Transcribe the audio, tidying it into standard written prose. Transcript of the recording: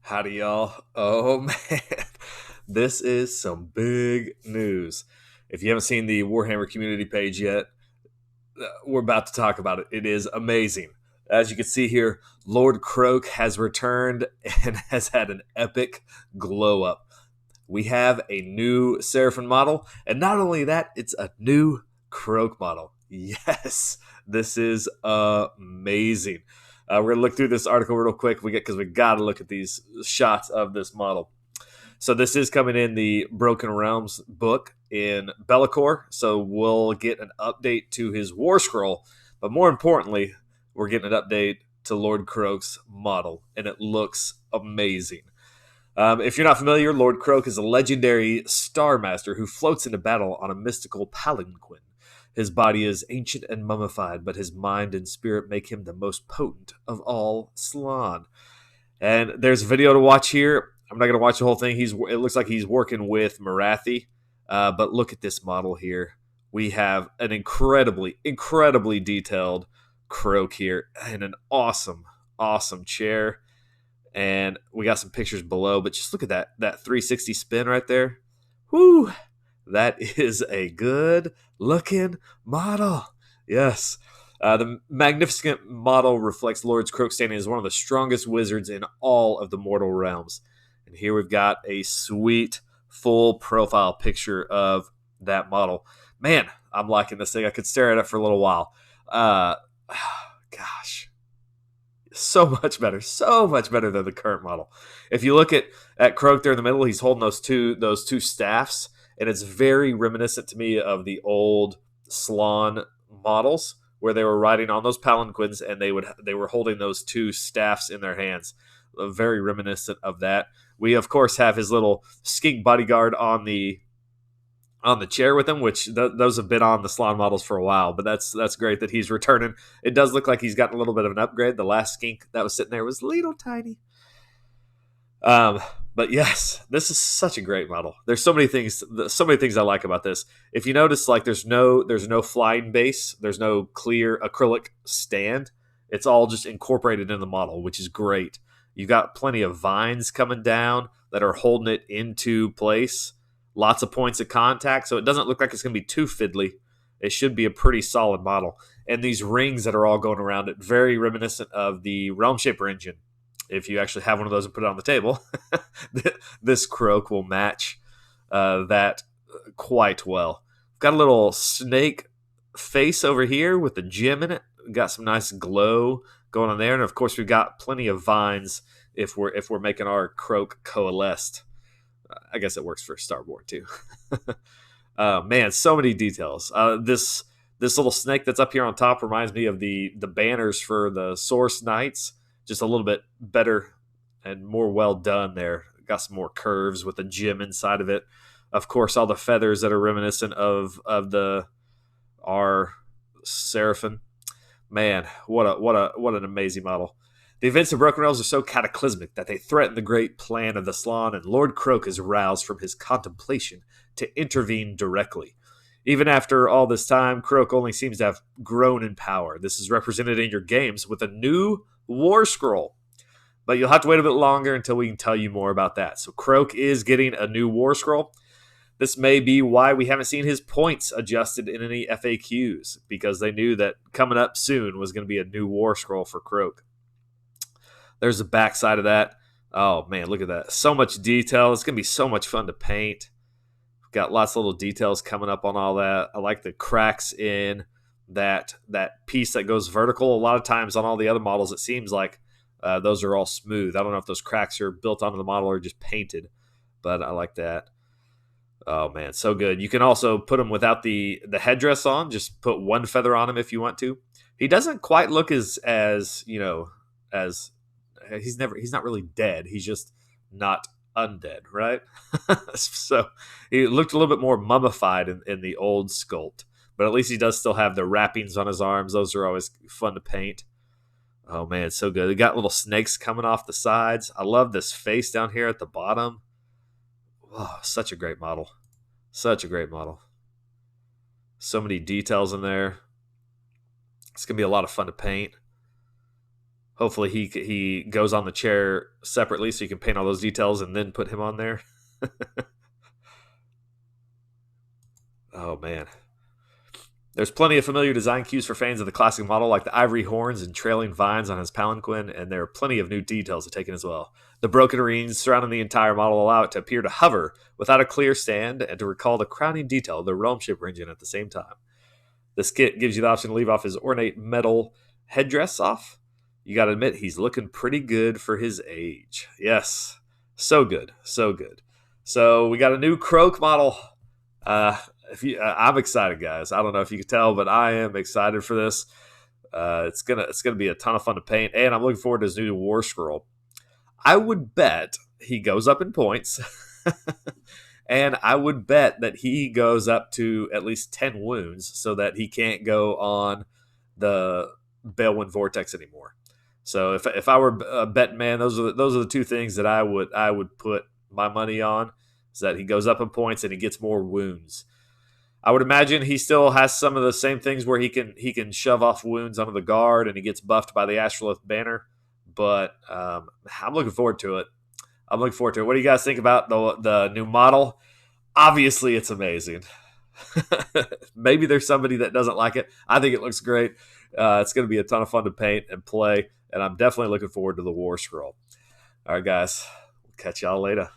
Howdy, y'all. Oh, man. This is some big news. If you haven't seen the Warhammer community page yet, we're about to talk about it. It is amazing. As you can see here, Lord Kroak has returned and has had an epic glow up. We have a new Seraphon model, and not only that, it's a new Kroak model. Yes, this is amazing. We're gonna look through this article real quick. We got to look at these shots of this model. So this is coming in the Broken Realms book in Be'lakor. So we'll get an update to his War Scroll, but more importantly, we're getting an update to Lord Kroak's model, and it looks amazing. If you're not familiar, Lord Kroak is a legendary Star Master who floats into battle on a mystical palanquin. His body is ancient and mummified, but his mind and spirit make him the most potent of all Slann. And there's a video to watch here. I'm not going to watch the whole thing. It looks like he's working with Marathi, but look at this model here. We have an incredibly detailed Kroak here, and an awesome chair. And we got some pictures below, but just look at that 360 spin right there. Whoo! That is a good looking model. Yes. The magnificent model reflects Lord Kroak's standing as one of the strongest wizards in all of the mortal realms. And here we've got a sweet full profile picture of that model. Man, I'm liking this thing. I could stare at it for a little while. Gosh, so much better than the current model. If you look at Kroak there in the middle, he's holding those two staffs, and it's very reminiscent to me of the old Slann models where they were riding on those palanquins and they were holding those two staffs in their hands. Very reminiscent of that. We of course have his little skink bodyguard on the chair with him, which those have been on the Slann models for a while, but that's great that he's returning. It does look like he's gotten a little bit of an upgrade. The last skink that was sitting there was little tiny. But yes, this is such a great model. There's so many things I like about this. If you notice, like there's no flying base, there's no clear acrylic stand. It's all just incorporated in the model, which is great. You've got plenty of vines coming down that are holding it into place. Lots of points of contact, so it doesn't look like it's going to be too fiddly. It should be a pretty solid model. And these rings that are all going around it, very reminiscent of the Realm Shaper engine. If you actually have one of those and put it on the table, this Kroak will match that quite well. Got a little snake face over here with a gem in it. Got some nice glow going on there, and of course we've got plenty of vines if we're making our Kroak coalesced. I guess it works for Starboard too. Man, so many details. This little snake that's up here on top reminds me of the banners for the Source Knights. Just a little bit better and more well done there. Got some more curves with a gem inside of it. Of course, all the feathers that are reminiscent of our Seraphon. Man, what an amazing model. The events of Broken Realms are so cataclysmic that they threaten the great plan of the Slann, and Lord Kroak is roused from his contemplation to intervene directly. Even after all this time, Kroak only seems to have grown in power. This is represented in your games with a new War Scroll. But you'll have to wait a bit longer until we can tell you more about that. So Kroak is getting a new War Scroll. This may be why we haven't seen his points adjusted in any FAQs, because they knew that coming up soon was going to be a new War Scroll for Kroak. There's the backside of that. Oh, man, look at that. So much detail. It's going to be so much fun to paint. Got lots of little details coming up on all that. I like the cracks in that piece that goes vertical. A lot of times on all the other models, it seems like those are all smooth. I don't know if those cracks are built onto the model or just painted, but I like that. Oh, man, so good. You can also put him without the headdress on. Just put one feather on him if you want to. He doesn't quite look as he's not really dead. He's just not undead, right? So he looked a little bit more mummified in the old sculpt, but at least he does still have the wrappings on his arms. Those are always fun to paint. Oh man, it's so good. They got little snakes coming off the sides. I love this face down here at the bottom. Oh, such a great model. So many details in there. It's gonna be a lot of fun to paint. Hopefully he goes on the chair separately so you can paint all those details and then put him on there. Oh man. There's plenty of familiar design cues for fans of the classic model, like the ivory horns and trailing vines on his palanquin, and there are plenty of new details to take in as well. The broken rings surrounding the entire model allow it to appear to hover without a clear stand and to recall the crowning detail of the realm ship engine at the same time. This kit gives you the option to leave off his ornate metal headdress off. You got to admit, he's looking pretty good for his age. Yes, so good, so good. So we got a new Kroak model. I'm excited, guys. I don't know if you can tell, but I am excited for this. It's gonna be a ton of fun to paint, and I'm looking forward to his new War Scroll. I would bet he goes up in points, and I would bet that he goes up to at least 10 wounds, so that he can't go on the Balewind Vortex anymore. So if I were a betting man, those are the two things that I would put my money on. Is that he goes up in points and he gets more wounds. I would imagine he still has some of the same things where he can shove off wounds onto the guard and he gets buffed by the Astrolith banner. But I'm looking forward to it. I'm looking forward to it. What do you guys think about the new model? Obviously, it's amazing. Maybe there's somebody that doesn't like it. I think it looks great. It's going to be a ton of fun to paint and play, and I'm definitely looking forward to the War Scroll. All right, guys. Catch y'all later.